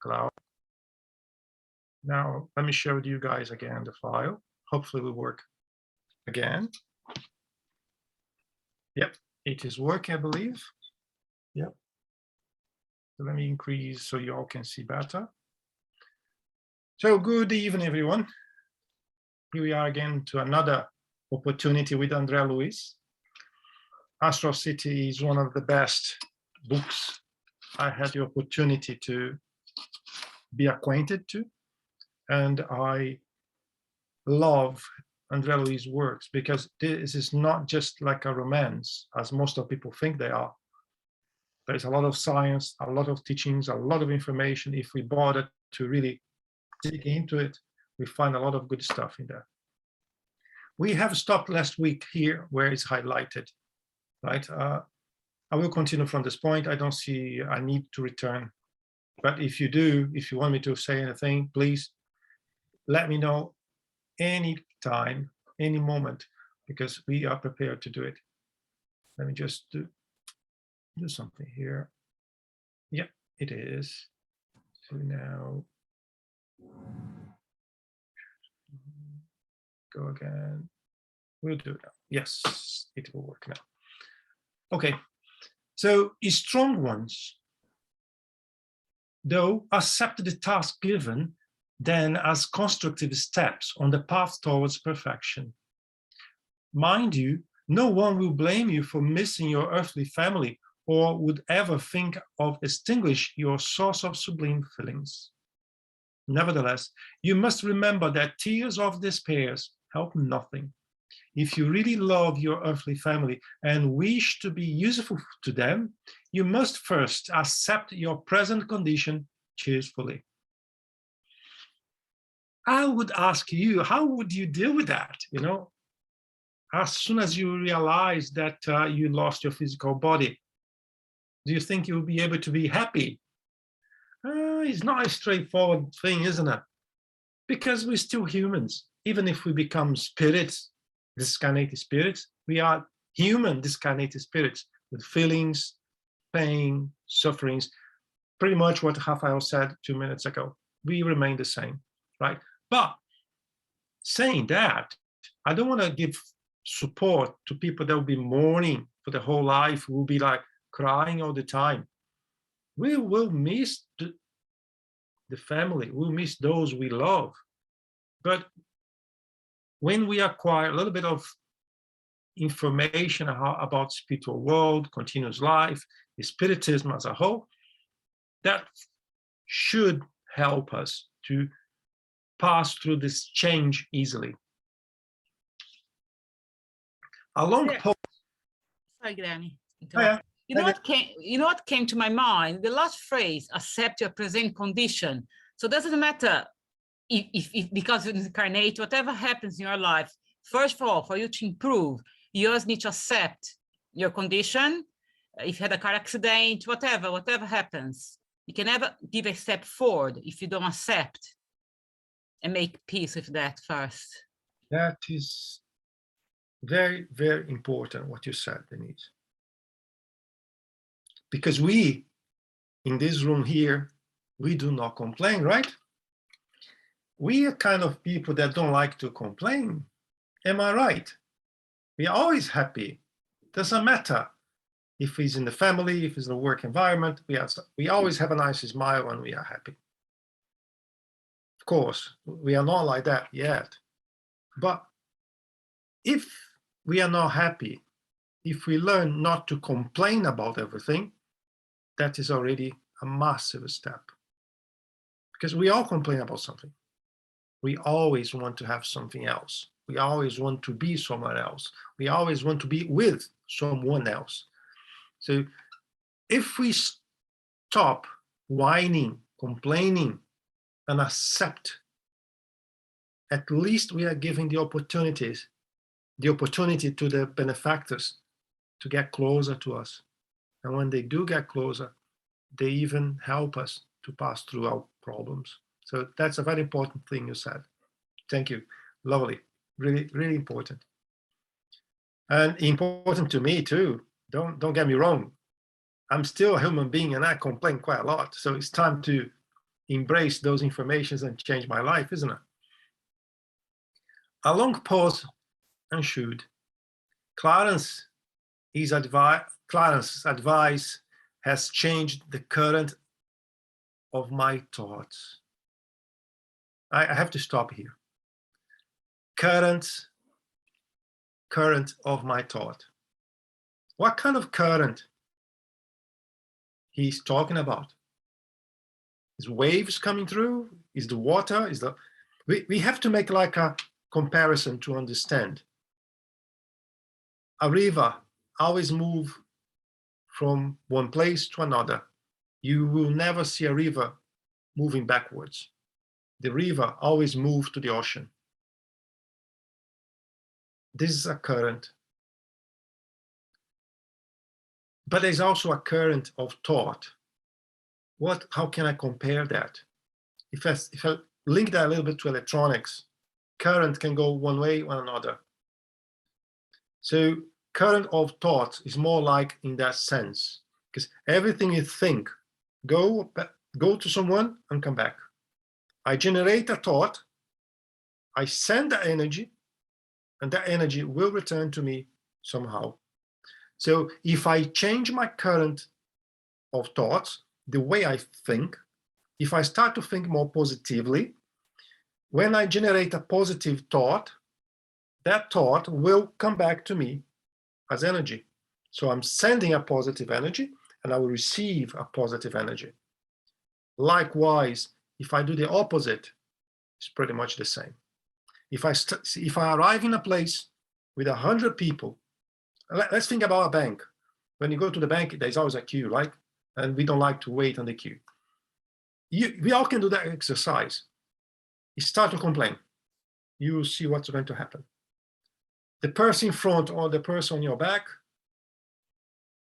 cloud. Now, let me show you guys again the file. Hopefully it will work again. Yep, it is working, I believe. Yep. So let me increase so you all can see better. So good evening, everyone. Here we are again to another opportunity with Andre Luiz. Astral City is one of the best books I had the opportunity to be acquainted to. And I love Andre Luiz's works because this is not just like a romance, as most of people think they are. There's a lot of science, a lot of teachings, a lot of information. If we bother to really dig into it, we find a lot of good stuff in there. We have stopped last week here where it's highlighted, right? I will continue from this point. I don't see a need to return. But if you do, if you want me to say anything, please let me know any time, any moment, because we are prepared to do it. Let me just do something here. Yeah, it is. So now, go again. We'll do it now. Yes, it will work now. Okay, so strong ones, though, accept the task given then as constructive steps on the path towards perfection. Mind you, no one will blame you for missing your earthly family or would ever think of extinguish your source of sublime feelings. Nevertheless, you must remember that tears of despair help nothing. If you really love your earthly family and wish to be useful to them, you must first accept your present condition cheerfully. I would ask you, how would you deal with that? You know, as soon as you realize that you lost your physical body, do you think you'll be able to be happy? It's not a straightforward thing, isn't it? Because we're still humans. Even if we become spirits, discarnated spirits, we are human discarnated spirits with feelings, pain, sufferings. Pretty much what Rafael said 2 minutes ago. We remain the same, right? But saying that, I don't want to give support to people that will be mourning for the whole life, who will be like crying all the time. We will miss the family, we'll miss those we love. But when we acquire a little bit of information about spiritual world, continuous life, the Spiritism as a whole, that should help us to pass through this change easily. Along Sorry, Granny. Oh, yeah. You know what came to my mind? The last phrase, accept your present condition. So it doesn't matter if because you incarnate, whatever happens in your life, first of all, for you to improve, you just need to accept your condition. If you had a car accident, whatever happens, you can never give a step forward if you don't accept and make peace with that first. That is very, very important what you said, Denise. Because we, in this room here, we do not complain, right? We are kind of people that don't like to complain. Am I right? We are always happy. Doesn't matter if it's in the family, if it's in the work environment, we always have a nice smile when we are happy. Of course, we are not like that yet. But if we are not happy, if we learn not to complain about everything, that is already a massive step. Because we all complain about something. We always want to have something else. We always want to be somewhere else. We always want to be with someone else. So if we stop whining, complaining, and accept, at least we are giving the opportunity to the benefactors to get closer to us. And when they do get closer, they even help us to pass through our problems. So that's a very important thing you said. Thank you. Lovely. Really, really important. And important to me too. Don't get me wrong. I'm still a human being and I complain quite a lot. So it's time to embrace those informations and change my life, isn't it? A long pause ensued. Clarence's advice has changed the current of my thoughts. I have to stop here. Current of my thought. What kind of current he's talking about? Is waves coming through? Is the water? Is the we have to make like a comparison to understand. A river always moves from one place to another. You will never see a river moving backwards. The river always moves to the ocean. This is a current. But there's also a current of thought. How can I compare that? If I link that a little bit to electronics, current can go one way or another. So current of thought is more like in that sense, because everything you think, go to someone and come back. I generate a thought, I send the energy, and that energy will return to me somehow. So if I change my current of thoughts, the way I think, if I start to think more positively, when I generate a positive thought, that thought will come back to me as energy. So I'm sending a positive energy and I will receive a positive energy. Likewise, if I do the opposite, it's pretty much the same. If I arrive in a place with 100 people, let's think about a bank. When you go to the bank, there's always a queue, right? And we don't like to wait on the queue. We all can do that exercise. You start to complain. You will see what's going to happen. The person in front or the person on your back,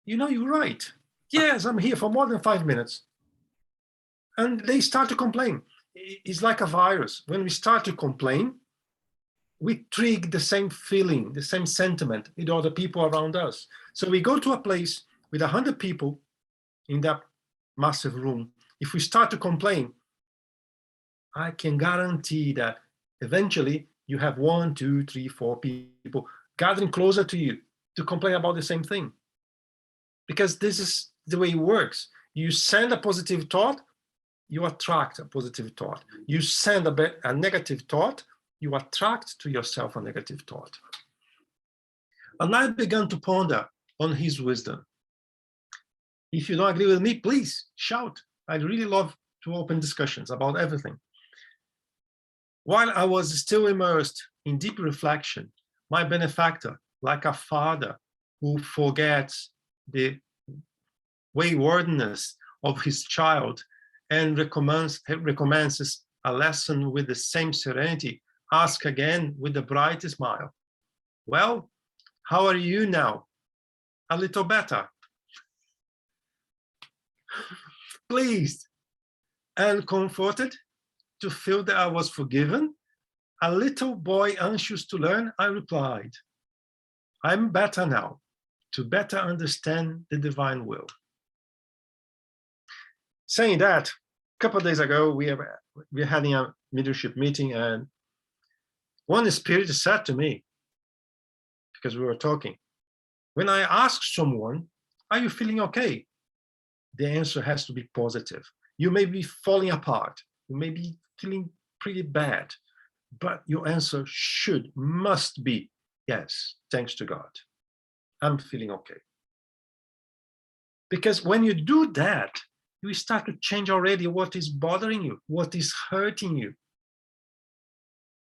you're right. Yes, I'm here for more than 5 minutes. And they start to complain. It's like a virus. When we start to complain, we trigger the same feeling, the same sentiment with other people around us. So we go to a place with 100 people in that massive room. If we start to complain, I can guarantee that eventually you have 1, 2, 3, 4 people gathering closer to you to complain about the same thing. Because this is the way it works. You send a positive thought, you attract a positive thought. You send a negative thought, you attract to yourself a negative thought. And I began to ponder on his wisdom. If you don't agree with me, please shout. I'd really love to open discussions about everything. While I was still immersed in deep reflection, my benefactor, like a father who forgets the waywardness of his child and recommences a lesson with the same serenity, asked again with the brightest smile, "Well, how are you now?" "A little better." Pleased and comforted to feel that I was forgiven, a little boy anxious to learn, I replied, "I'm better now, to better understand the divine will." Saying that, a couple of days ago, we're having a mediumship meeting, and one spirit said to me, because we were talking, when I ask someone, "Are you feeling okay?" the answer has to be positive. You may be falling apart. You may be feeling pretty bad, but your answer must be, "Yes, thanks to God, I'm feeling okay." Because when you do that, you start to change already what is bothering you, what is hurting you.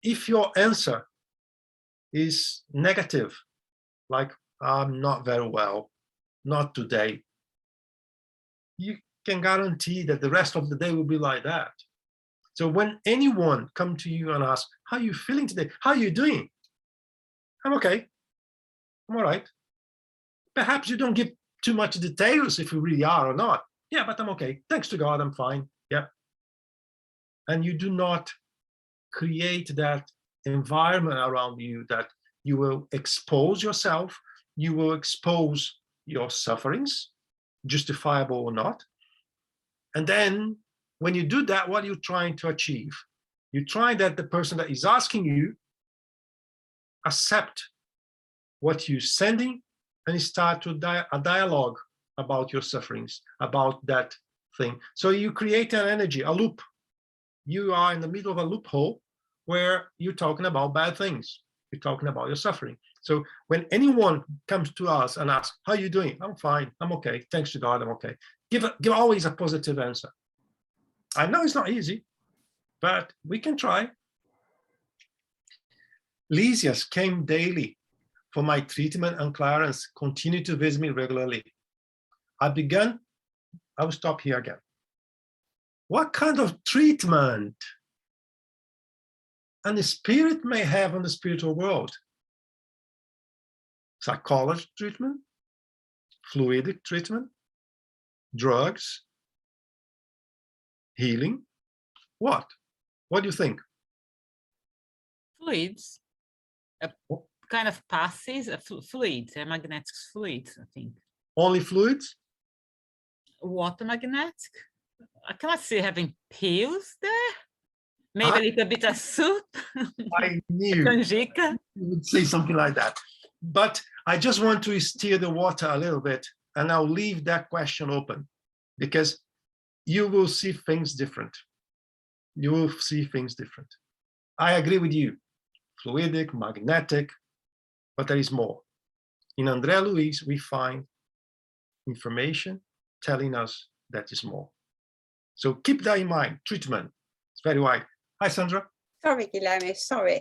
If your answer is negative, like, "I'm not very well, not today," you can guarantee that the rest of the day will be like that. So when anyone comes to you and asks, "How are you feeling today? How are you doing?" "I'm okay. I'm all right." Perhaps you don't give too much details if you really are or not. "Yeah, but I'm okay. Thanks to God, I'm fine." Yeah. And you do not create that environment around you that you will expose yourself, you will expose your sufferings, justifiable or not. And then when you do that, what are you trying to achieve? You're trying that the person that is asking you accept what you're sending and start to a dialogue about your sufferings, about that thing. So you create an energy, a loop. You are in the middle of a loophole where you're talking about bad things. You're talking about your suffering. So when anyone comes to us and asks, how are you doing? I'm fine, I'm okay, thanks to God, I'm okay. Give always a positive answer. I know it's not easy, but we can try. Lysias came daily for my treatment, and Clarence continued to visit me regularly. I will stop here again. What kind of treatment an spirit may have on the spiritual world? Psychology treatment, fluidic treatment, drugs, healing. What? What do you think? Fluids. Kind of passes, fluids, magnetic fluids, I think. Only fluids? Water magnetic? I cannot see having pills there. Maybe a little bit of soup. I knew Canjica. you would say something like that. But I just want to steer the water a little bit, and I'll leave that question open because you will see things different. You will see things different. I agree with you. Fluidic, magnetic, but there is more. In Andre Luiz, we find information telling us that is more. So keep that in mind. Treatment, it's very wide. Hi, Sandra. Sorry, Guilherme, sorry.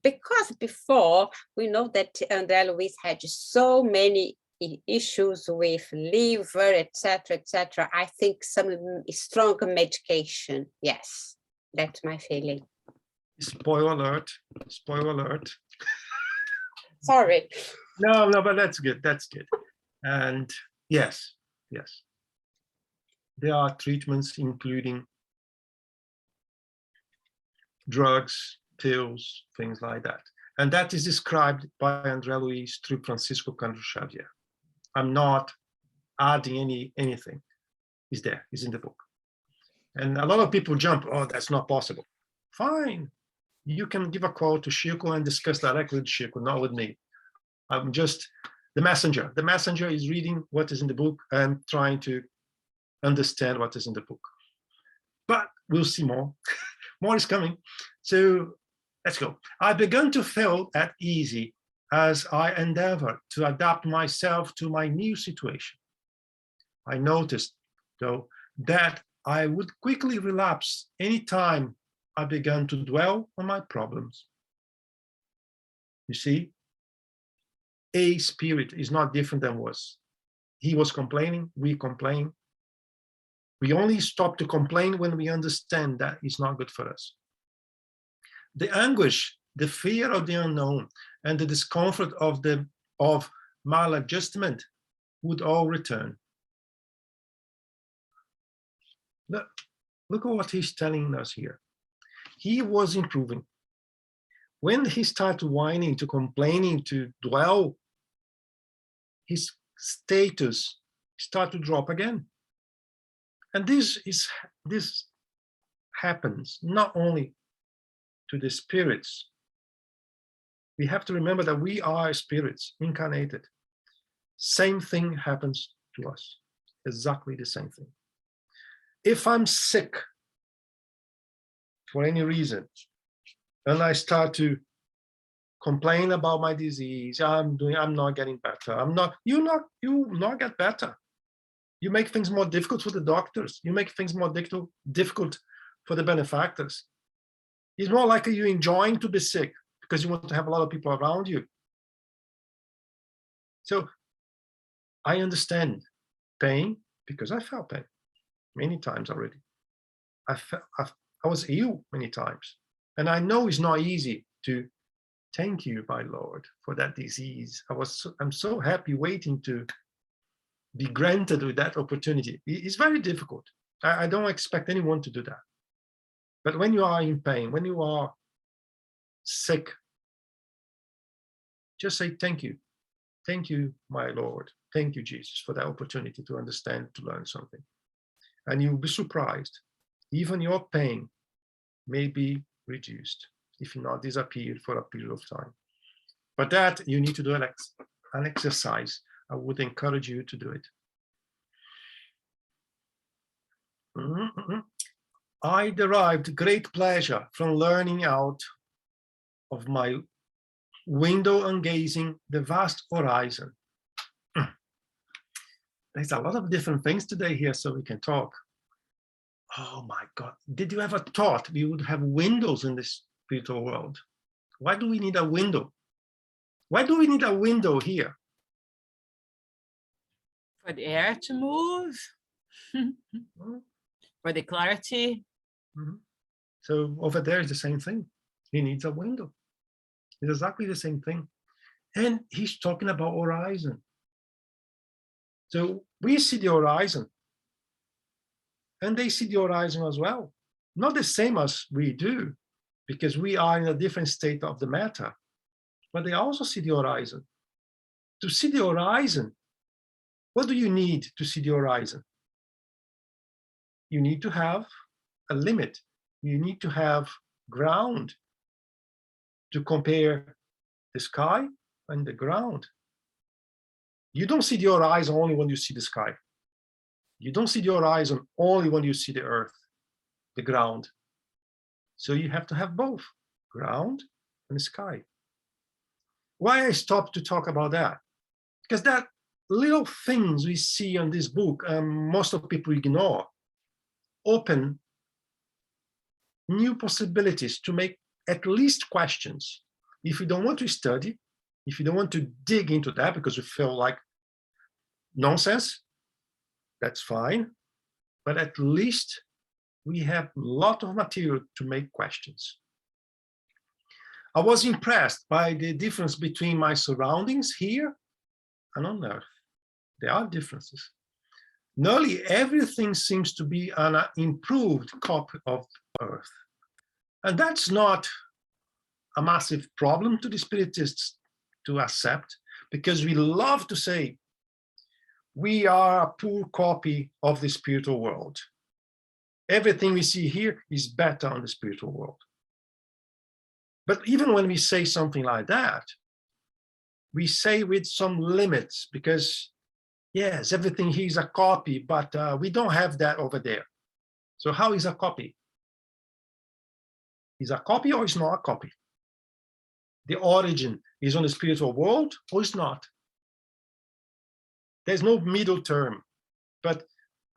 Because before, we know that Andre Luiz had so many issues with liver, etc., etc. I think some stronger medication. Yes, that's my feeling. Spoiler alert. Spoiler alert. Sorry. No, but that's good. That's good. And yes. There are treatments including drugs, pills, things like that. And that is described by Andre Luiz through Francisco Cândido Xavier. I'm not adding anything. It's there, it's in the book. And a lot of people jump, oh, that's not possible. Fine. You can give a call to Chico and discuss directly with Chico, not with me. I'm just the messenger. The messenger is reading what is in the book and trying to understand what is in the book. But we'll see more. More is coming. So let's go. I began to feel at ease as I endeavored to adapt myself to my new situation. I noticed, though, that I would quickly relapse anytime I began to dwell on my problems. You see, a spirit is not different than was. He was complaining, we complain. We only stop to complain when we understand that it's not good for us. The anguish, the fear of the unknown, and the discomfort of maladjustment would all return. Look at what he's telling us here. He was improving. When he started whining, to complaining, to dwell, his status started to drop again. And this happens not only to the spirits. We have to remember that we are spirits incarnated. Same thing happens to us. Exactly the same thing. If I'm sick for any reason, and I start to complain about my disease, I'm not getting better. You not get better. You make things more difficult for the doctors. You make things more difficult for the benefactors. It's more likely you're enjoying to be sick because you want to have a lot of people around you. So I understand pain because I felt pain many times already. I was ill many times. And I know it's not easy to thank you, my Lord, for that disease. I'm so happy waiting to be granted with that opportunity. It's very difficult. I don't expect anyone to do that. But when you are in pain, when you are sick, just say thank you. Thank you, my Lord. Thank you, Jesus, for that opportunity to understand, to learn something. And you'll be surprised even your pain may be reduced, if not disappeared for a period of time. But that you need to do an exercise. I would encourage you to do it. I derived great pleasure from learning out of my window and gazing the vast horizon. There's a lot of different things today here, so we can talk. Oh my God, did you ever thought we would have windows in this spiritual world? Why do we need a window? Why do we need a window here? For the air to move, for the clarity. So over there is the same thing. He needs a window. It's exactly the same thing. And he's talking about horizon. So we see the horizon, and they see the horizon as well. Not the same as we do, because we are in a different state of the matter, but they also see the horizon. To see the horizon, what do you need to see the horizon? You need to have a limit. You need to have ground to compare the sky and the ground. You don't see the horizon only when you see the sky. You don't see the horizon only when you see the earth, the ground. So you have to have both, ground and sky. Why I stopped to talk about that? Because that little things we see in this book, most of people ignore, open new possibilities to make at least questions. If you don't want to study, if you don't want to dig into that because you feel like nonsense, that's fine. But at least we have a lot of material to make questions. I was impressed by the difference between my surroundings here and on Earth. There are differences. Nearly everything seems to be an improved copy of Earth. And that's not a massive problem to the Spiritists to accept, because we love to say, we are a poor copy of the spiritual world. Everything we see here is better on the spiritual world. But even when we say something like that, we say with some limits, because yes, everything here is a copy, but we don't have that over there. So how is a copy? Is a copy or is not a copy? The origin is on the spiritual world or is not? There's no middle term. But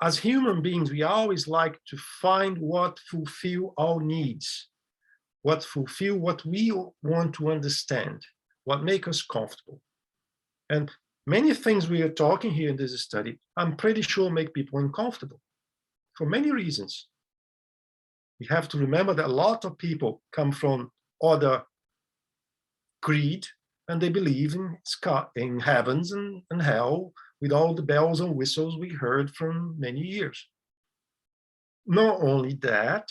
as human beings, we always like to find what fulfill our needs, what fulfill what we want to understand, what make us comfortable. And many things we are talking here in this study, I'm pretty sure make people uncomfortable for many reasons. We have to remember that a lot of people come from other creed, and they believe in heavens and hell with all the bells and whistles we heard from many years. Not only that,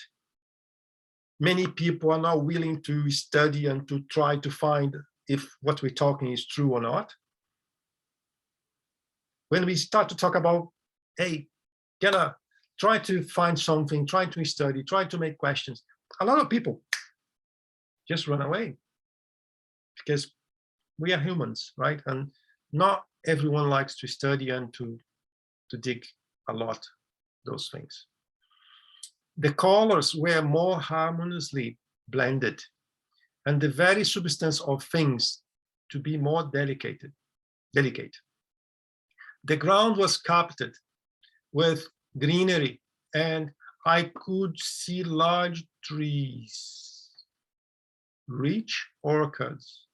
many people are not willing to study and to try to find if what we're talking is true or not. When we start to talk about, hey, try to find something, try to study, try to make questions, a lot of people just run away, because we are humans, right? And not everyone likes to study and to dig a lot, those things. The colors were more harmoniously blended, and the very substance of things to be more delicate. The ground was carpeted with greenery, and I could see large trees, rich orchards,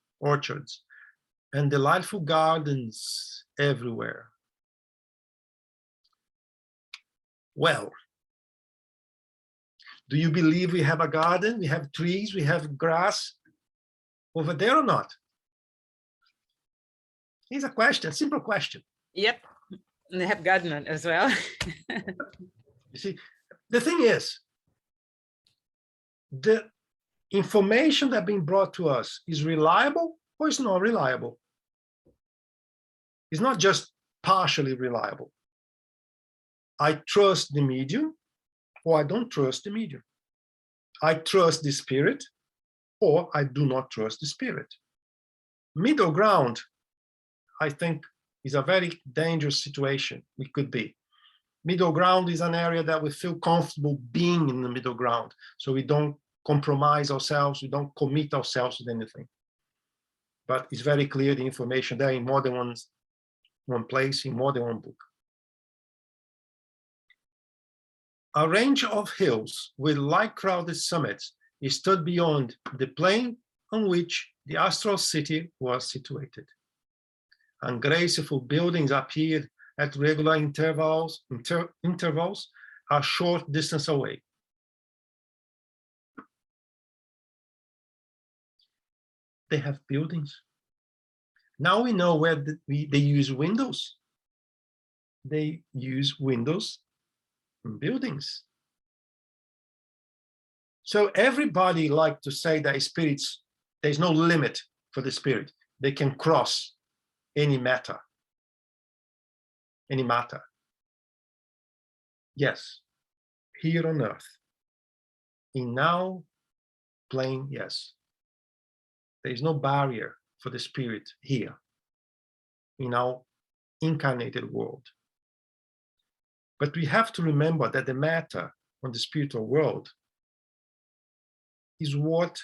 and delightful gardens everywhere. Well, do you believe we have a garden, we have trees, we have grass over there or not? Here's a question, a simple question. Yep, and they have garden as well. You see, the thing is, the information that being brought to us is reliable or is not reliable. It's not just partially reliable. I trust the medium, or I don't trust the medium. I trust the spirit, or I do not trust the spirit. Middle ground, I think, is a very dangerous situation we could be. Middle ground is an area that we feel comfortable being in the middle ground, so we don't compromise ourselves, we don't commit ourselves with anything. But it's very clear the information there in more than one place, in more than one book. A range of hills with light-crowded summits is stood beyond the plain on which the Astral City was situated. Ungraceful buildings appeared at regular intervals a short distance away. They have buildings. Now we know where they use windows. They use windows in buildings. So everybody likes to say that spirits, there's no limit for the spirit. They can cross any matter. Any matter. Yes, here on earth. In now plane, yes. There is no barrier for the spirit here in our incarnated world. But we have to remember that the matter on the spiritual world is what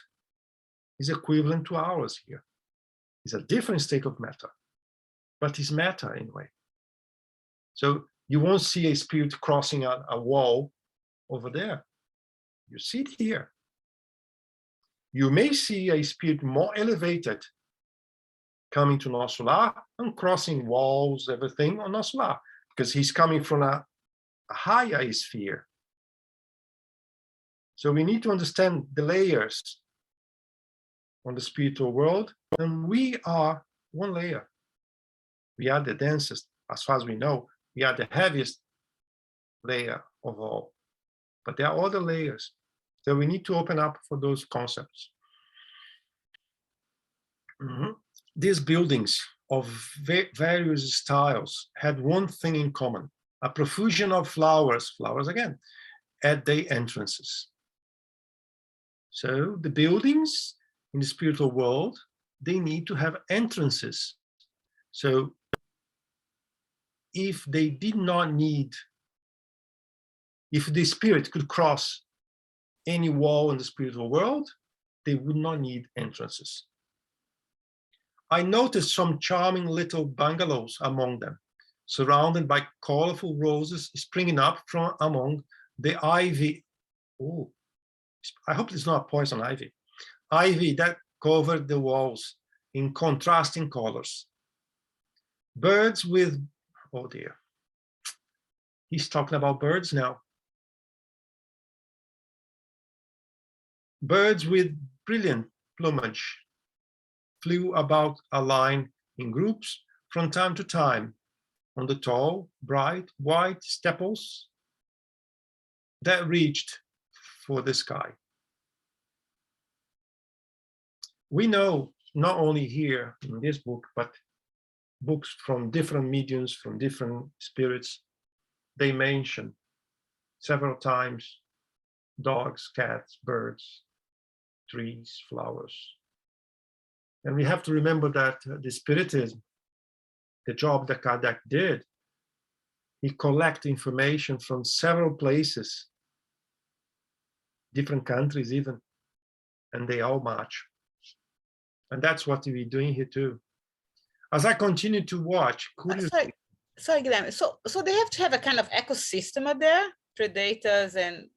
is equivalent to ours here. It's a different state of matter, but it's matter anyway. So you won't see a spirit crossing a wall over there. You see it here. You may see a spirit more elevated coming to Nosso Lar and crossing walls, everything on Nosso Lar, because he's coming from a higher sphere. So we need to understand the layers on the spiritual world, and we are one layer. We are the densest, as far as we know. We are the heaviest layer of all, but there are other layers. So we need to open up for those concepts. These buildings of various styles had one thing in common: a profusion of flowers again, at their entrances. So the buildings in the spiritual world, they need to have entrances. So if they did not need, if the spirit could cross any wall in the spiritual world, they would not need entrances. I noticed some charming little bungalows among them, surrounded by colorful roses springing up from among the ivy. Oh, I hope it's not poison ivy. Ivy that covered the walls in contrasting colors. Birds with, oh dear, he's talking about birds now. Birds with brilliant plumage flew about a line in groups from time to time on the tall, bright, white steeples that reached for the sky. We know, not only here in this book, but books from different mediums, from different spirits, they mention several times dogs, cats, birds, trees, flowers. And we have to remember that the Spiritism, the job that Kardec did, he collected information from several places, different countries even, and they all match. And that's what we're doing here too. As I continue to watch, sorry, Guilherme. So they have to have a kind of ecosystem out there, predators and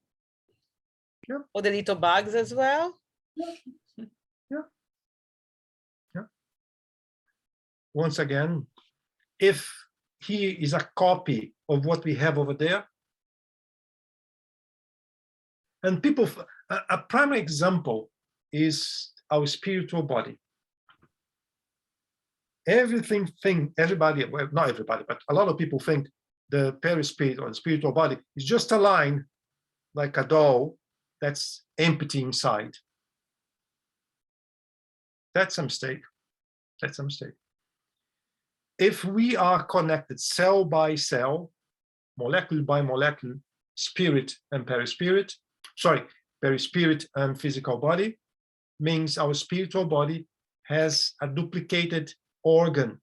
all the little bugs as well. Yeah. Once again, if he is a copy of what we have over there, and people, a primary example is our spiritual body. Everybody, well, not everybody, but a lot of people think the perispirit or the spiritual body is just a line like a doll that's empty inside. That's a mistake. That's a mistake. If we are connected cell by cell, molecule by molecule, spirit and perispirit, sorry, perispirit and physical body, means our spiritual body has a duplicated organ,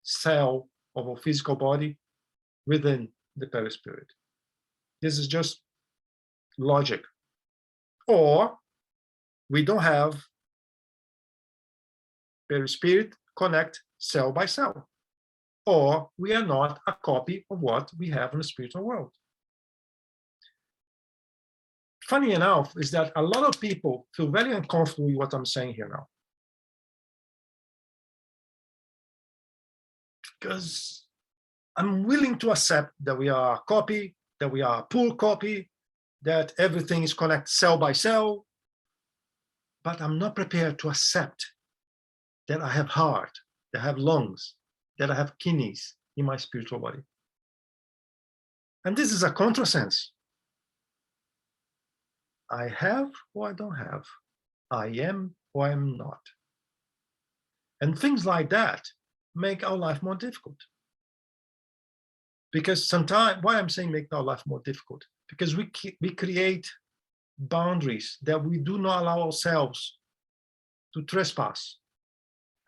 cell of our physical body within the perispirit. This is just logic. Or we don't have perispirit connect cell by cell. Or we are not a copy of what we have in the spiritual world. Funny enough is that a lot of people feel very uncomfortable with what I'm saying here now. Because I'm willing to accept that we are a copy, that we are a poor copy, that everything is connected cell by cell, but I'm not prepared to accept that I have heart, that I have lungs, that I have kidneys in my spiritual body. And this is a contrasense. I have or I don't have. I am or I am not. And things like that make our life more difficult. Because sometimes, why I'm saying make our life more difficult? Because we create boundaries that we do not allow ourselves to trespass.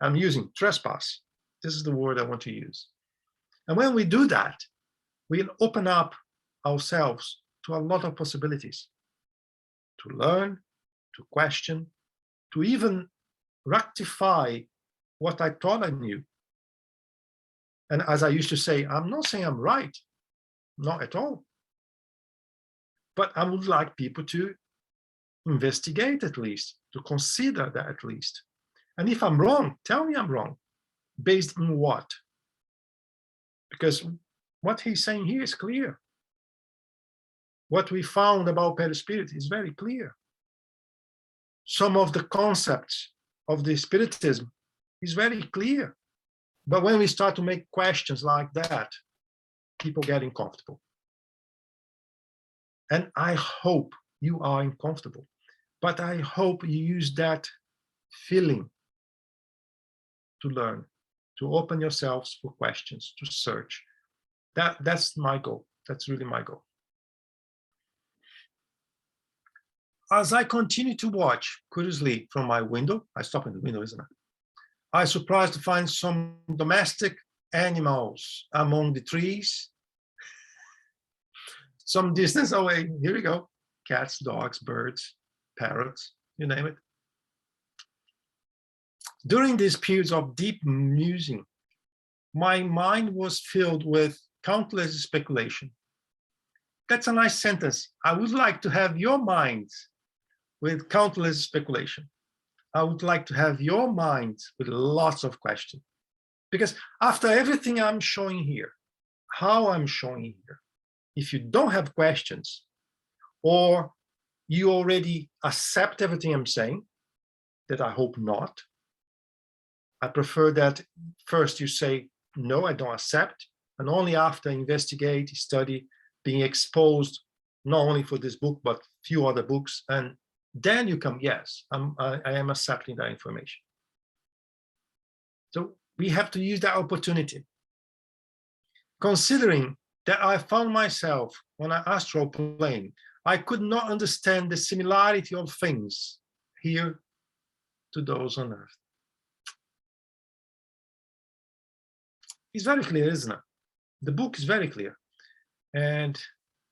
I'm using trespass. This is the word I want to use. And when we do that, we'll open up ourselves to a lot of possibilities. To learn, to question, to even rectify what I thought I knew. And as I used to say, I'm not saying I'm right, not at all. But I would like people to investigate at least, to consider that at least. And if I'm wrong, tell me I'm wrong. Based on what? Because what he's saying here is clear. What we found about Perispirit is very clear. Some of the concepts of the Spiritism is very clear. But when we start to make questions like that, people get uncomfortable. And I hope you are uncomfortable, but I hope you use that feeling to learn, to open yourselves for questions, to search. That's my goal. That's really my goal. As I continue to watch curiously from my window, I stop in the window, isn't it? I was surprised to find some domestic animals among the trees. Some distance away, here we go, cats, dogs, birds, parrots, you name it. During these periods of deep musing, my mind was filled with countless speculation. That's a nice sentence. I would like to have your mind with countless speculation. I would like to have your mind with lots of questions. Because after everything I'm showing here, how I'm showing here, if you don't have questions, or you already accept everything I'm saying, that I hope not, I prefer that first you say, no, I don't accept, and only after investigate, study, being exposed, not only for this book, but few other books, and then you come, yes, I am accepting that information. So we have to use that opportunity. Considering that I found myself on an astral plane, I could not understand the similarity of things here to those on earth. It's very clear, isn't it? The book is very clear. And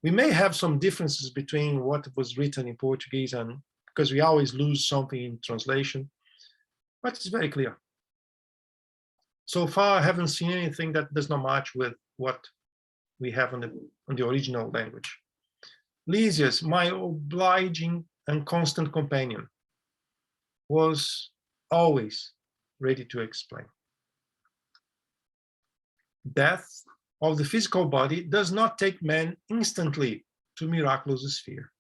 we may have some differences between what was written in Portuguese, and because we always lose something in translation, but it's very clear. So far, I haven't seen anything that does not match with what we have on the original language. Lysias, my obliging and constant companion, was always ready to explain. Death of the physical body does not take man instantly to miraculous sphere.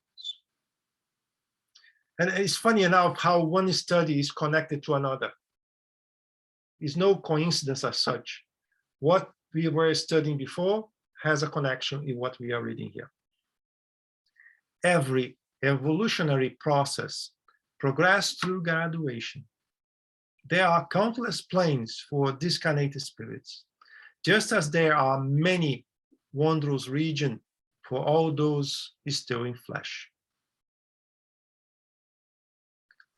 And it's funny enough how one study is connected to another. It's no coincidence as such. What we were studying before has a connection in what we are reading here. Every evolutionary process progresses through graduation. There are countless planes for discarnated spirits, just as there are many wondrous regions for all those still in flesh.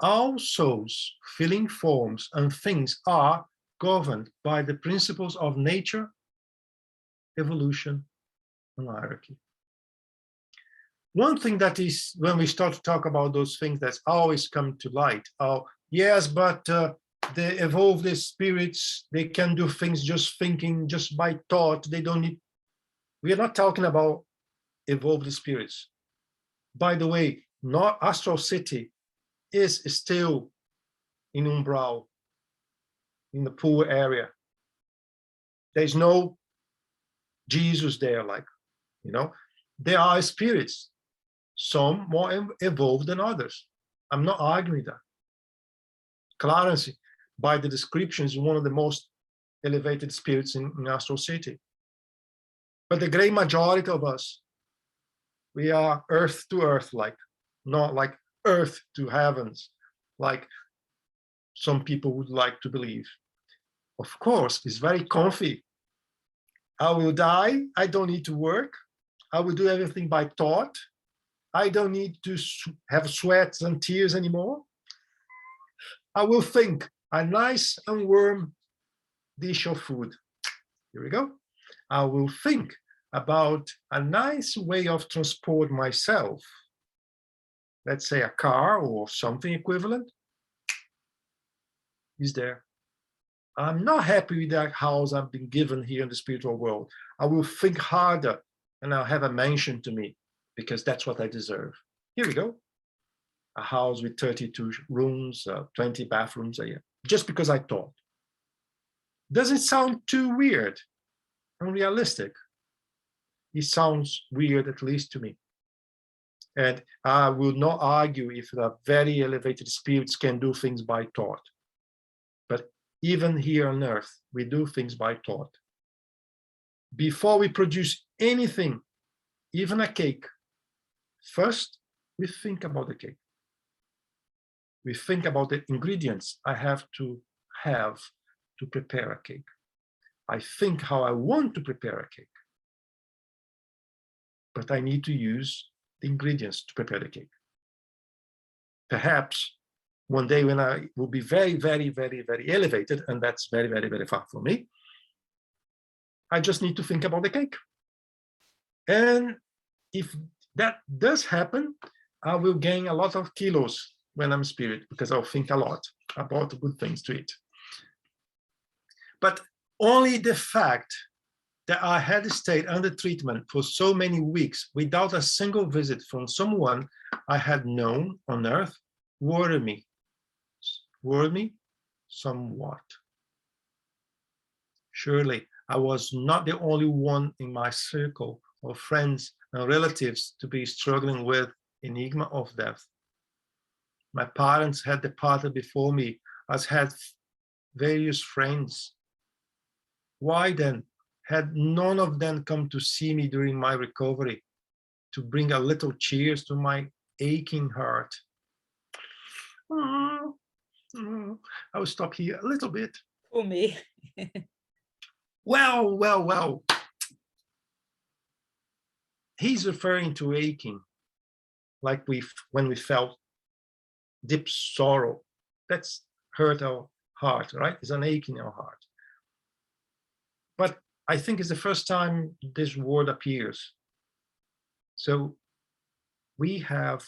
All souls, feeling forms, and things are governed by the principles of nature, evolution, and hierarchy. One thing that is, when we start to talk about those things, that's always come to light. Oh, yes, but the evolved spirits, they can do things just thinking, just by thought. They don't need. We are not talking about evolved spirits. By the way, not Astral City is still in Umbral, in the poor area. There's no Jesus there, like, you know, there are spirits, some more evolved than others. I'm not arguing that. Clarence, by the description, is one of the most elevated spirits in Astral City. But the great majority of us, we are earth to earth, like, not like earth to heavens, like some people would like to believe. Of course, it's very comfy. I will die, I don't need to work, I will do everything by thought, I don't need to have sweats and tears anymore. I will think a nice and warm dish of food. Here we go. I will think about a nice way of transport myself. Let's say a car or something equivalent is there. I'm not happy with that house I've been given here in the spiritual world. I will think harder and I'll have a mansion to me because that's what I deserve. Here we go. A house with 32 rooms, 20 bathrooms a year, just because I thought. Doesn't sound too weird, unrealistic. It sounds weird, at least to me. And I will not argue if the very elevated spirits can do things by thought. But even here on earth, we do things by thought. Before we produce anything, even a cake, first we think about the cake. We think about the ingredients I have to prepare a cake. I think how I want to prepare a cake. But I need to use the ingredients to prepare the cake. Perhaps one day when I will be very, very, very, very elevated, and that's very, very, very far from me, I just need to think about the cake. And if that does happen, I will gain a lot of kilos when I'm spirit, because I'll think a lot about the good things to eat. But only the fact that I had stayed under treatment for so many weeks without a single visit from someone I had known on earth worried me somewhat. Surely I was not the only one in my circle of friends and relatives to be struggling with enigma of death. My parents had departed before me, as had various friends. Why then had none of them come to see me during my recovery, to bring a little cheers to my aching heart? I will stop here a little bit. For me. Well. He's referring to aching, like when we felt deep sorrow. That's hurt our heart, right? It's an ache in our heart. But I think it's the first time this word appears. So we have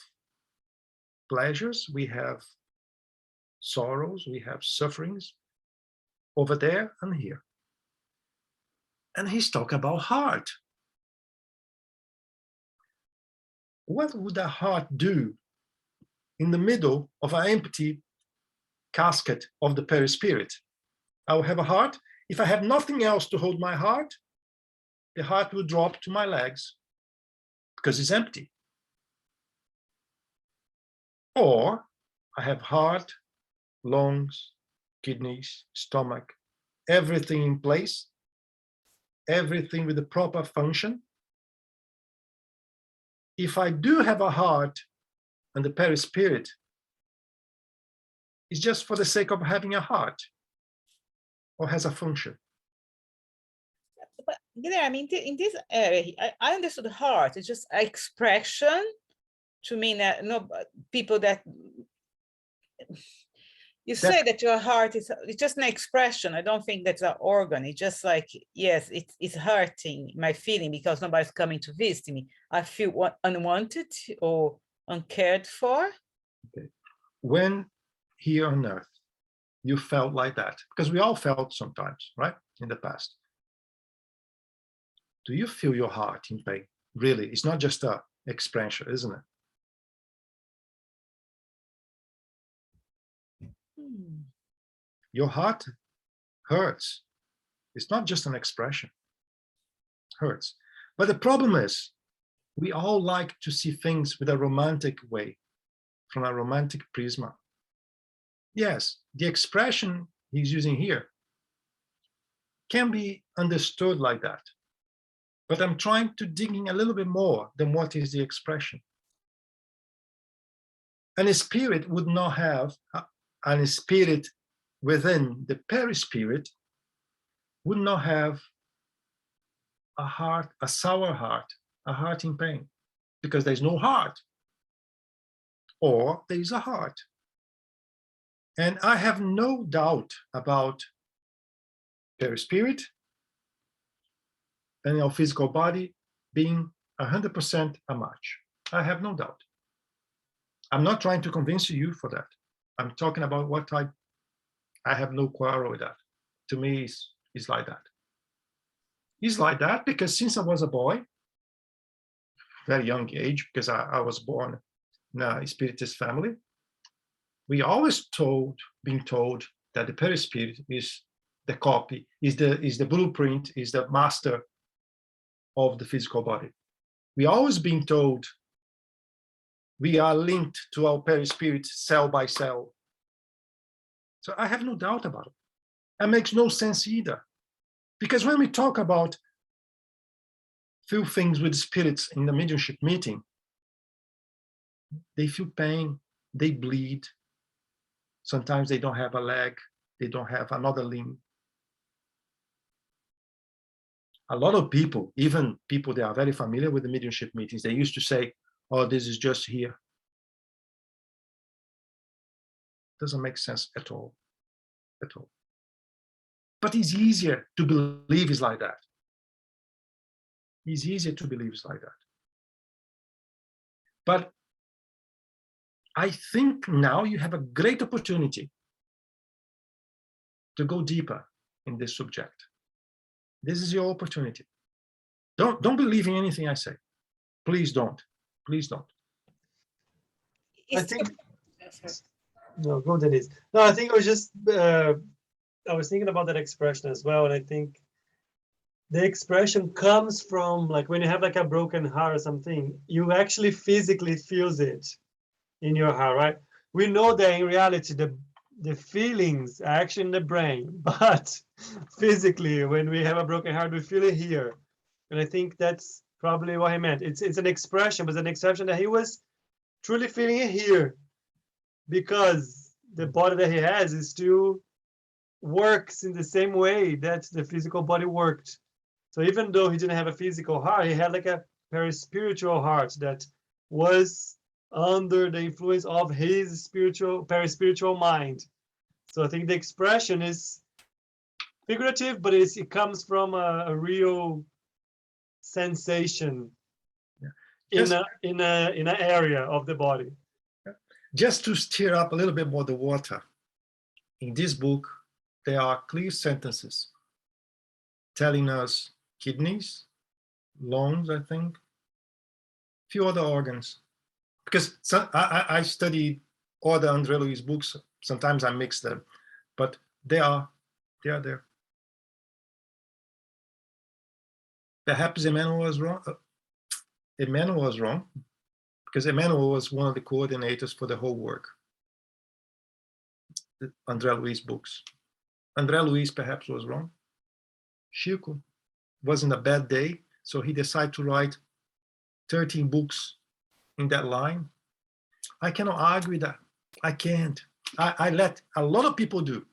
pleasures, we have sorrows, we have sufferings over there and here. And he's talking about heart. What would a heart do in the middle of an empty casket of the Perispirit? I will have a heart. If I have nothing else to hold my heart, the heart will drop to my legs because it's empty. Or I have heart, lungs, kidneys, stomach, everything in place, everything with the proper function. If I do have a heart and the Perispirit, it's just for the sake of having a heart or has a function. but Guilherme, in this area, I understood the heart. It's just expression to mean that people that you say that your heart is it's just an expression. I don't think that's an organ. It's just like, yes, it's hurting my feeling because nobody's coming to visit me. I feel unwanted or uncared for. Okay. When here on earth, you felt like that, because we all felt sometimes, right? In the past. Do you feel your heart in pain? Really, it's not just a expression, isn't it? Your heart hurts. It's not just an expression. Hurts. But the problem is, we all like to see things with a romantic way, from a romantic prism. Yes, the expression he's using here can be understood like that. But I'm trying to dig in a little bit more than what is the expression. And a spirit would not have, and a spirit within the perispirit would not have a heart, a sour heart, a heart in pain, because there's no heart, or there's a heart. And I have no doubt about perispirit and your physical body being 100% a match. I have no doubt. I'm not trying to convince you for that. I'm talking about what I have no quarrel with that. To me, it's like that. It's like that because since I was a boy, very young age, because I was born in a Spiritist family, we always being told that the perispirit is the copy, is the blueprint, is the master of the physical body. We always being told we are linked to our perispirit cell by cell. So I have no doubt about it. That makes no sense either. Because when we talk about few things with spirits in the mediumship meeting, they feel pain, they bleed. Sometimes they don't have a leg, they don't have another limb. A lot of people, even people that are very familiar with the mediumship meetings, they used to say, oh, this is just here. Doesn't make sense at all, at all. But it's easier to believe it's like that. It's easier to believe it's like that. But I think now you have a great opportunity to go deeper in this subject. This is your opportunity. Don't believe in anything I say. Please don't. Please don't. I think. No, go Denise. No, I think I was just. I was thinking about that expression as well, and I think the expression comes from like when you have like a broken heart or something, you actually physically feels it in your heart, right? We know that in reality the feelings are actually in the brain, but physically when we have a broken heart we feel it here, and I think that's probably what he meant. It's an expression, but it's an expression that he was truly feeling it here, because the body that he has is still works in the same way that the physical body worked. So even though he didn't have a physical heart, he had like a very spiritual heart that was under the influence of his perispiritual mind. So I think the expression is figurative, but it comes from a real sensation in an area of the body. Just to stir up a little bit more the water, in this book, there are clear sentences telling us kidneys, lungs, I think, a few other organs. Because I studied all the Andre Luiz books. Sometimes I mix them, but they are there. Perhaps Emmanuel was wrong. Emmanuel was wrong, because Emmanuel was one of the coordinators for the whole work. The Andre Luiz books. Andre Luiz perhaps was wrong. Chico was in a bad day, so he decided to write 13 books in that line. I cannot argue with that. I can't. I let a lot of people do,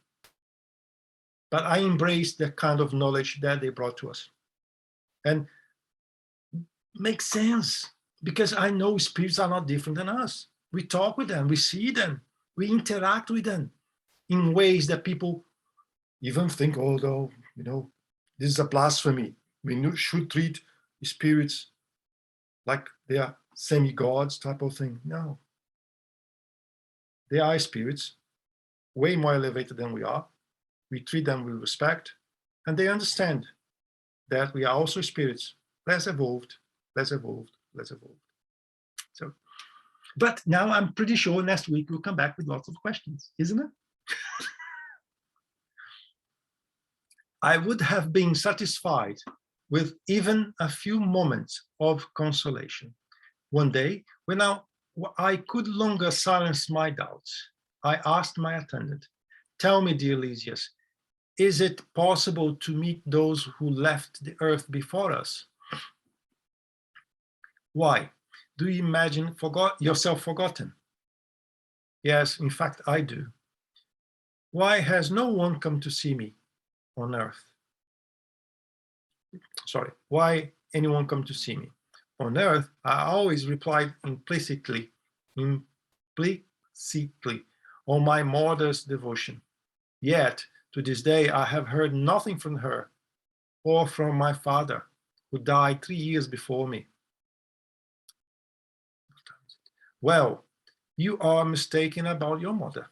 but I embrace the kind of knowledge that they brought to us. And makes sense, because I know spirits are not different than us. We talk with them, we see them, we interact with them in ways that people even think, oh, no, you know, this is a blasphemy. We should treat spirits like they are semi-gods type of thing. No. They are spirits, way more elevated than we are. We treat them with respect, and they understand that we are also spirits, less evolved, less evolved, less evolved. So, but now I'm pretty sure next week we'll come back with lots of questions, isn't it? I would have been satisfied with even a few moments of consolation. One day, when I could longer silence my doubts, I asked my attendant, "Tell me, dear Lysias, is it possible to meet those who left the earth before us? Why? Do you imagine yourself forgotten?" Yes, in fact, I do. Why has no one come to see me on earth? Sorry, why anyone come to see me? On earth, I always replied implicitly, on my mother's devotion. Yet, to this day, I have heard nothing from her or from my father, who died 3 years before me. Well, you are mistaken about your mother.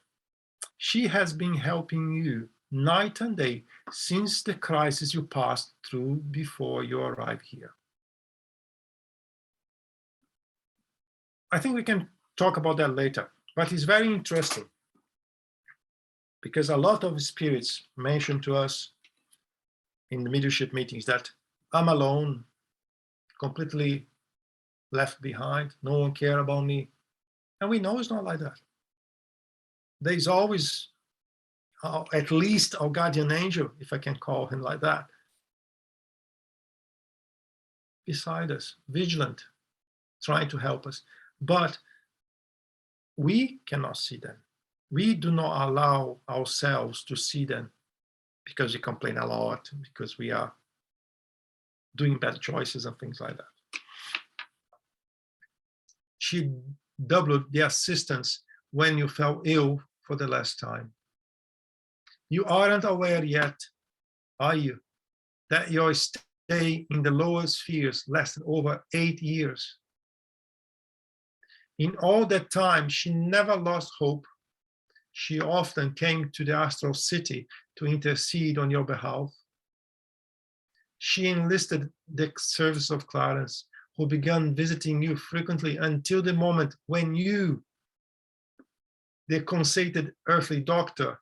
She has been helping you night and day since the crisis you passed through before you arrived here. I think we can talk about that later, but it's very interesting because a lot of spirits mention to us in the mediumship meetings that I'm alone, completely left behind, no one cares about me. And we know it's not like that. There's always at least our guardian angel, if I can call him like that, beside us, vigilant, trying to help us. But we cannot see them. We do not allow ourselves to see them because we complain a lot, because we are doing bad choices and things like that. She doubled the assistance when you fell ill for the last time. You aren't aware yet, are you, that your stay in the lower spheres lasted over 8 years? In all that time, she never lost hope. She often came to the Astral City to intercede on your behalf. She enlisted the service of Clarence, who began visiting you frequently until the moment when you, the conceited earthly doctor,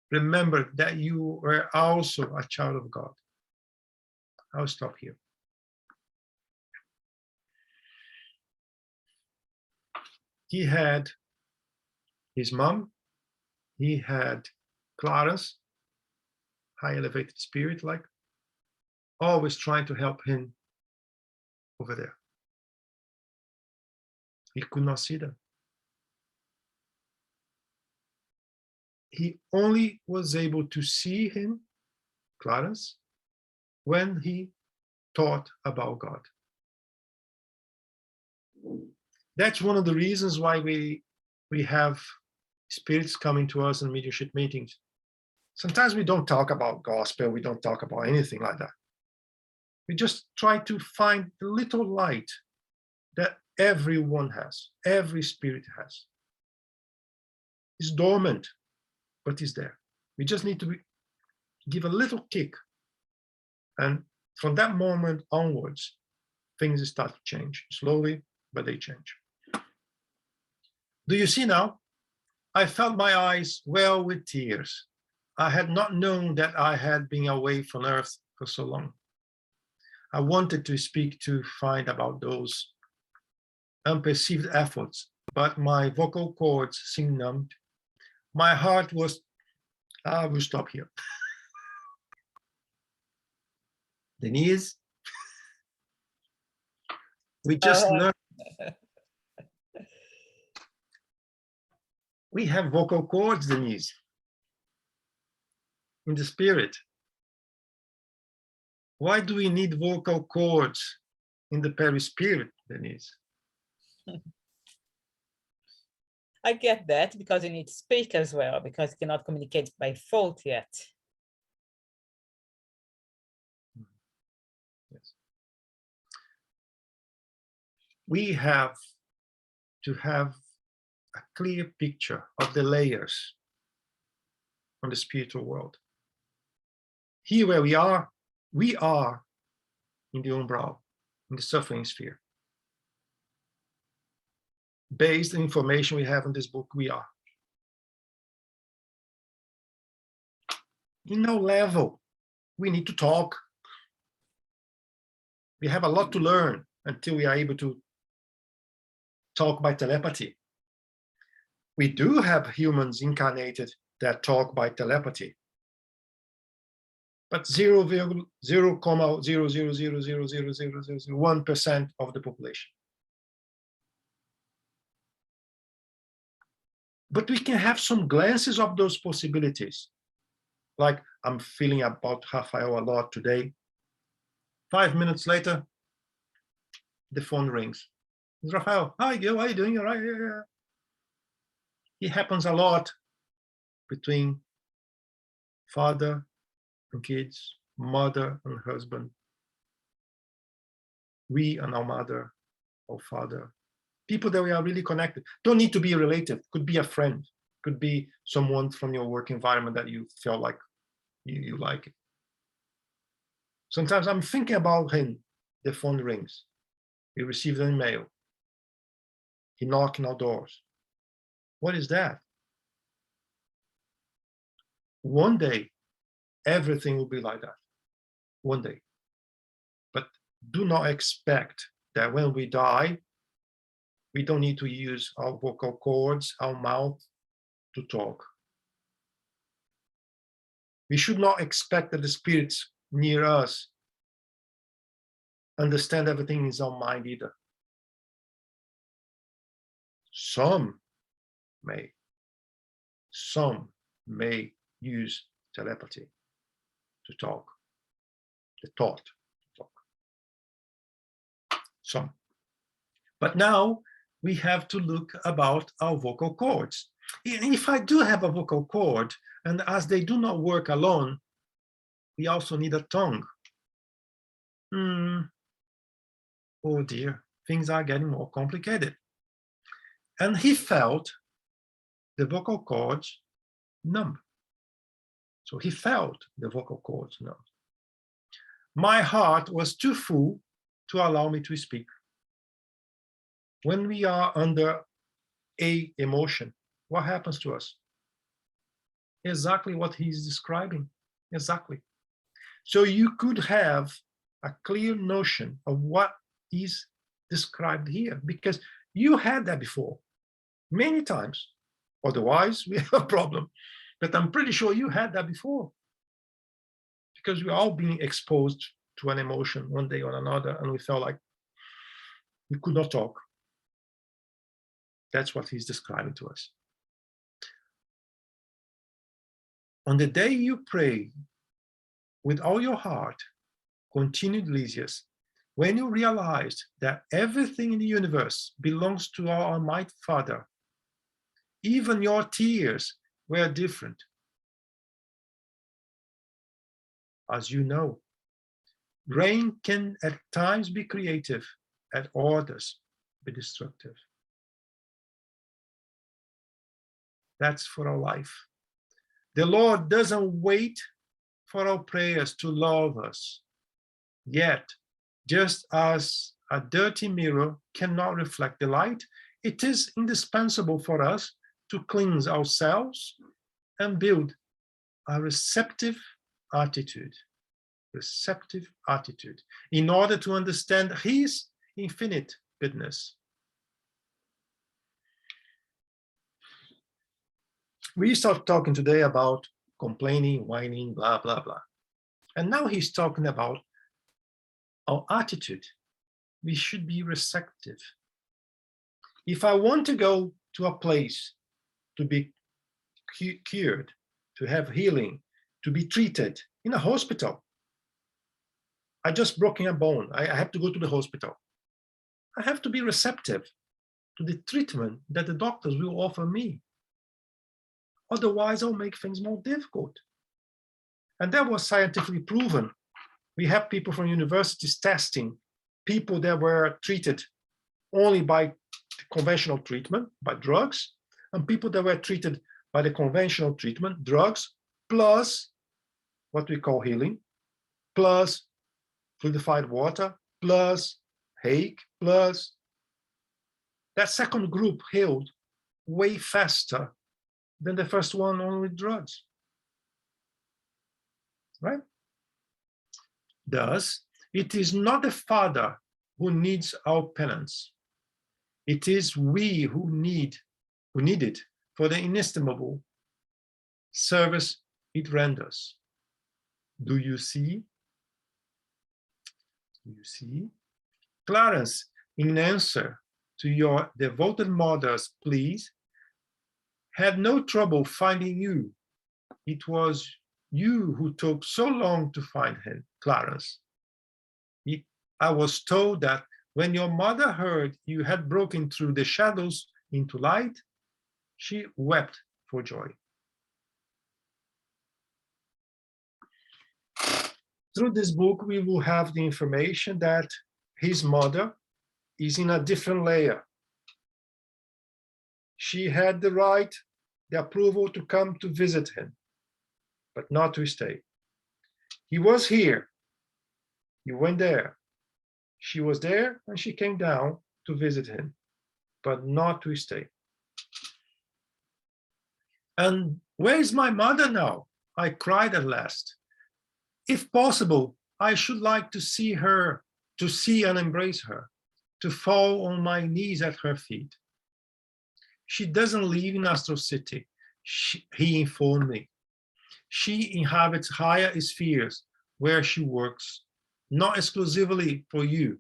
remembered that you were also a child of God. I'll stop here. He had his mom, he had Clarence, high elevated spirit, like, always trying to help him over there. He could not see them. He only was able to see him, Clarence, when he taught about God. That's one of the reasons why we have spirits coming to us in mediumship meetings. Sometimes we don't talk about gospel, we don't talk about anything like that. We just try to find the little light that everyone has, every spirit has. It's dormant, but it's there. We just need to give a little kick. And from that moment onwards, things start to change slowly, but they change. Do you see now? I felt my eyes well with tears. I had not known that I had been away from Earth for so long. I wanted to speak to find about those unperceived efforts, but my vocal cords seemed numbed. My heart was, I will stop here. Denise, we just learned. We have vocal cords, Denise, in the spirit. Why do we need vocal cords in the Perispirit, Denise? I get that, because you need to speak as well, because you cannot communicate by thought yet. Yes. We have to have a clear picture of the layers on the spiritual world. Here where we are in the umbral, in the suffering sphere. Based on information we have in this book, we are. In no level, we need to talk. We have a lot to learn until we are able to talk by telepathy. We do have humans incarnated that talk by telepathy, but 0.000000001% of the population. But we can have some glances of those possibilities. Like, I'm feeling about Rafael a lot today. 5 minutes later, the phone rings. It's Rafael. Hi, Gil, how are you doing? All right? Yeah. It happens a lot between father and kids, mother and husband, we and our mother or father. People that we are really connected. Don't need to be related. Could be a friend. Could be someone from your work environment that you feel like you like it. Sometimes I'm thinking about him. The phone rings. He received an email. He knocking our doors. What is that? One day, everything will be like that. One day. But do not expect that when we die, we don't need to use our vocal cords, our mouth to talk. We should not expect that the spirits near us understand everything in our mind either. Some may use telepathy to talk, the thought to talk. Some. But now we have to look about our vocal cords. If I do have a vocal cord, and as they do not work alone, we also need a tongue. Oh dear, things are getting more complicated. And he felt the vocal cords numb. So he felt the vocal cords numb. My heart was too full to allow me to speak. When we are under a emotion, what happens to us? Exactly what he's describing. Exactly. So you could have a clear notion of what is described here, because you had that before many times. Otherwise, we have a problem. But I'm pretty sure you had that before, because we're all being exposed to an emotion one day or another, and we felt like we could not talk. That's what he's describing to us. On the day you pray with all your heart, continued Lysias, when you realized that everything in the universe belongs to our Almighty Father, even your tears were different. As you know, rain can at times be creative, at others be destructive. That's for our life. The Lord doesn't wait for our prayers to love us. Yet, just as a dirty mirror cannot reflect the light, it is indispensable for us to cleanse ourselves and build a receptive attitude in order to understand His infinite goodness. We started talking today about complaining, whining, blah, blah, blah. And now he's talking about our attitude. We should be receptive. If I want to go to a place to be cured, to have healing, to be treated in a hospital, I just broken a bone. I have to go to the hospital. I have to be receptive to the treatment that the doctors will offer me. Otherwise, I'll make things more difficult. And that was scientifically proven. We have people from universities testing people that were treated only by conventional treatment, by drugs, and people that were treated by the conventional treatment, drugs, plus what we call healing, plus fluidified water, plus hake, plus. That second group healed way faster than the first one only with drugs, right? Thus, it is not the Father who needs our penance. It is we who need it for the inestimable service it renders. Do you see? Do you see? Clarence, in answer to your devoted mother's pleas, had no trouble finding you. It was you who took so long to find him, Clarence. I was told that when your mother heard you had broken through the shadows into light, she wept for joy. Through this book, we will have the information that his mother is in a different layer. She had the right, the approval to come to visit him, but not to stay. He was here. He went there. She was there and she came down to visit him, but not to stay. And where is my mother now? I cried at last. If possible, I should like to see her, to see and embrace her, to fall on my knees at her feet. She doesn't live in Astral City, he informed me. She inhabits higher spheres where she works, not exclusively for you,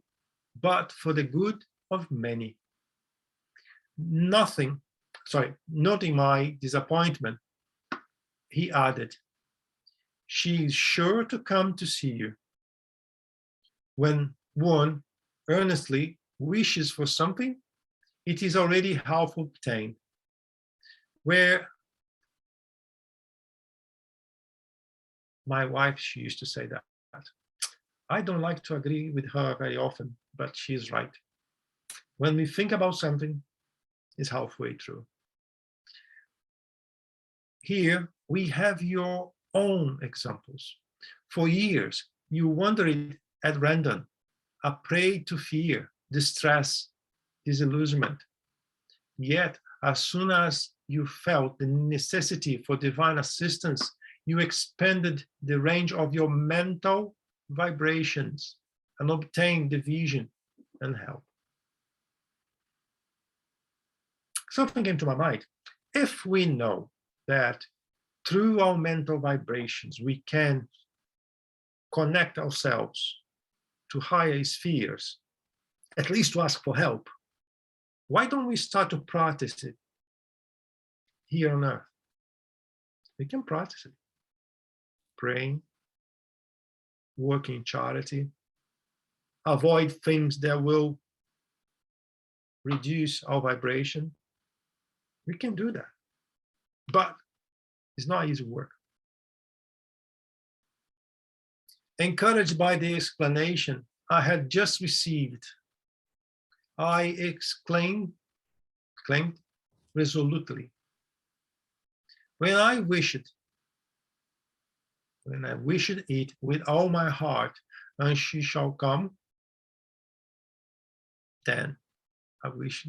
but for the good of many. Noting my disappointment, he added, she is sure to come to see you. When one earnestly wishes for something, it is already half obtained. Where my wife, she used to say that. I don't like to agree with her very often, but she's right. When we think about something, it's halfway through. Here we have your own examples. For years, you wandered at random, a prey to fear, distress, disillusionment. Yet, as soon as you felt the necessity for divine assistance, you expanded the range of your mental vibrations and obtained the vision and help. Something came to my mind. If we know that through our mental vibrations, we can connect ourselves to higher spheres, at least to ask for help, why don't we start to practice it here on Earth? We can practice it. Praying, working in charity, avoid things that will reduce our vibration. We can do that, but it's not easy work. Encouraged by the explanation I had just received, I exclaimed resolutely, when I wished it with all my heart, and she shall come, then I wish,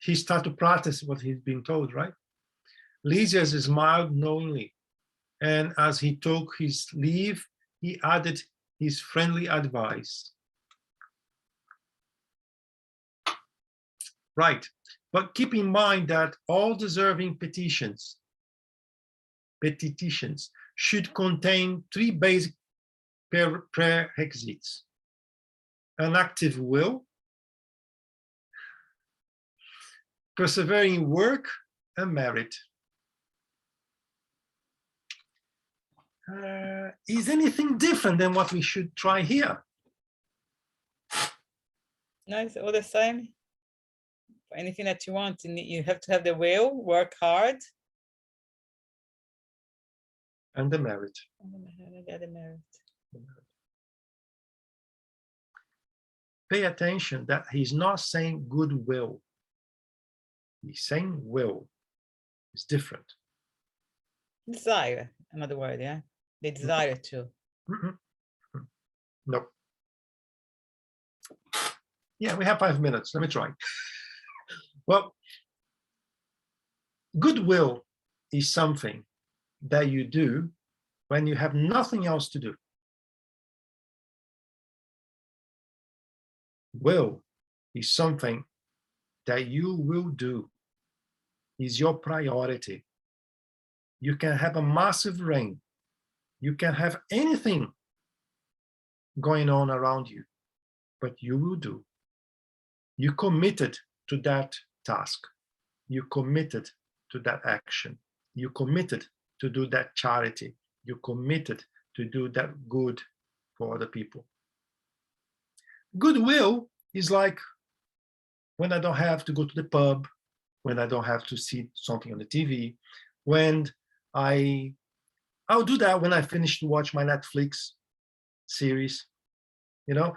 he started to practice what he's been told, right? Lysias smiled knowingly, and as he took his leave, he added his friendly advice. Right, but keep in mind that all deserving petitions should contain 3 basic prerequisites: an active will, persevering work, and merit. is anything different than what we should try here? No, it's all the same. For anything that you want, you have to have the will, work hard. And the merit. The merit. Pay attention that he's not saying goodwill. He's saying will. It's different. Desire, another word, yeah? They desire to. No. Yeah, we have 5 minutes. Let me try. Well, goodwill is something that you do when you have nothing else to do. Will is something that you will do, is your priority. You can have a massive rain. You can have anything going on around you, but you will do. You committed to that task. You committed to that action. You committed to do that charity. You committed to do that good for other people. Goodwill is like when I don't have to go to the pub, when I don't have to see something on the TV, when I'll do that when I finish to watch my Netflix series, you know,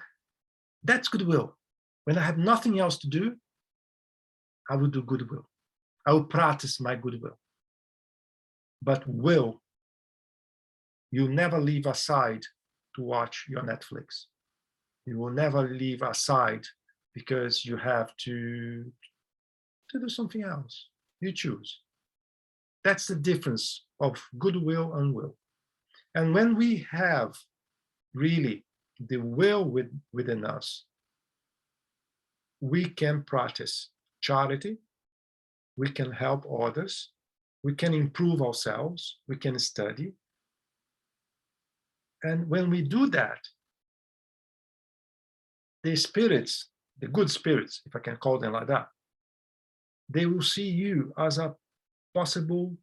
that's goodwill. When I have nothing else to do, I will do goodwill. I will practice my goodwill. But will, you never leave aside to watch your Netflix. You will never leave aside because you have to do something else. You choose. That's the difference of goodwill and will. And when we have really the will within us, we can practice charity, we can help others, we can improve ourselves, we can study. And when we do that, the spirits, the good spirits, if I can call them like that, they will see you as a possible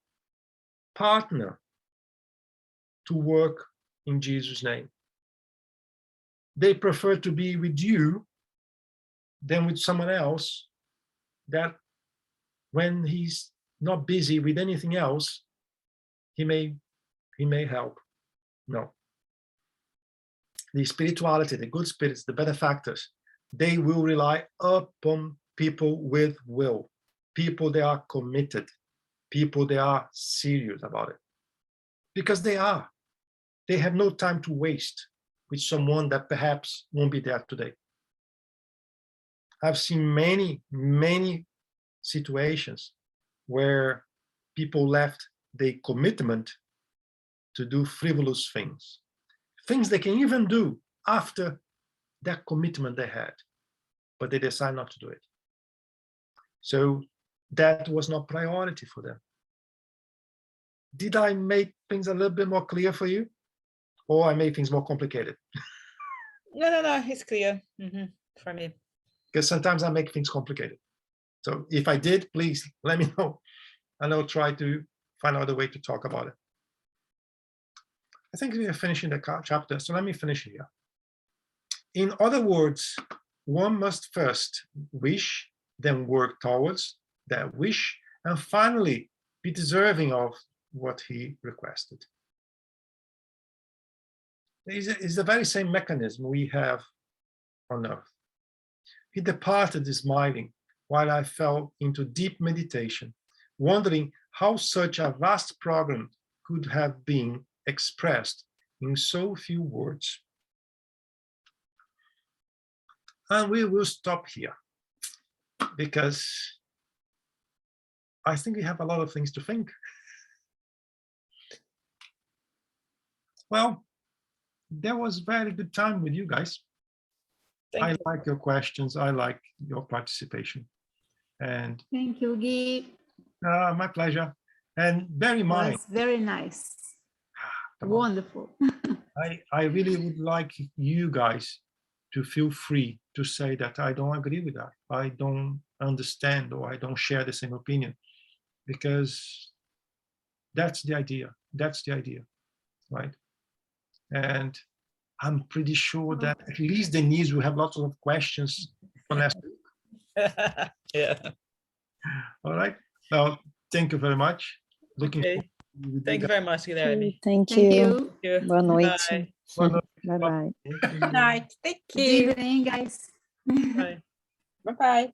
partner to work in Jesus' name. They prefer to be with you than with someone else that when he's not busy with anything else, he may help. No. The spirituality, the good spirits, the benefactors, they will rely upon people with will, people that are committed, people that are serious about it. Because they are. They have no time to waste with someone that perhaps won't be there today. I've seen many, many situations where people left their commitment to do frivolous things, things they can even do after that commitment they had, but they decide not to do it. So that was not priority for them. Did I make things a little bit more clear for you? Or I made things more complicated? No, it's clear for me. Because sometimes I make things complicated. So if I did, please let me know, and I'll try to find out a way to talk about it. I think we are finishing the chapter, so let me finish here. In other words, one must first wish, then work towards that wish, and finally be deserving of what he requested. It's the very same mechanism we have on earth. He departed smiling while I fell into deep meditation, wondering how such a vast program could have been expressed in so few words. And we will stop here because I think we have a lot of things to think. Well, there was very good time with you guys. I like your questions. I like your participation. And thank you, Gui. My pleasure. And bear in mind, That's very nice. Wonderful. I really would like you guys to feel free to say that I don't agree with that. I don't understand, or I don't share the same opinion, because that's the idea. That's the idea. right? And I'm pretty sure that at least Denise will have lots of questions for next week. Yeah. All right. Now, thank you very much. Looking Okay. forward to you Thank you very much, Guilherme. Thank Thank you. you. Thank you. Boa noite. Bye. Boa noite. Bye bye. Thank you. Good night. Thank Good you. evening, guys. Bye. Bye-bye.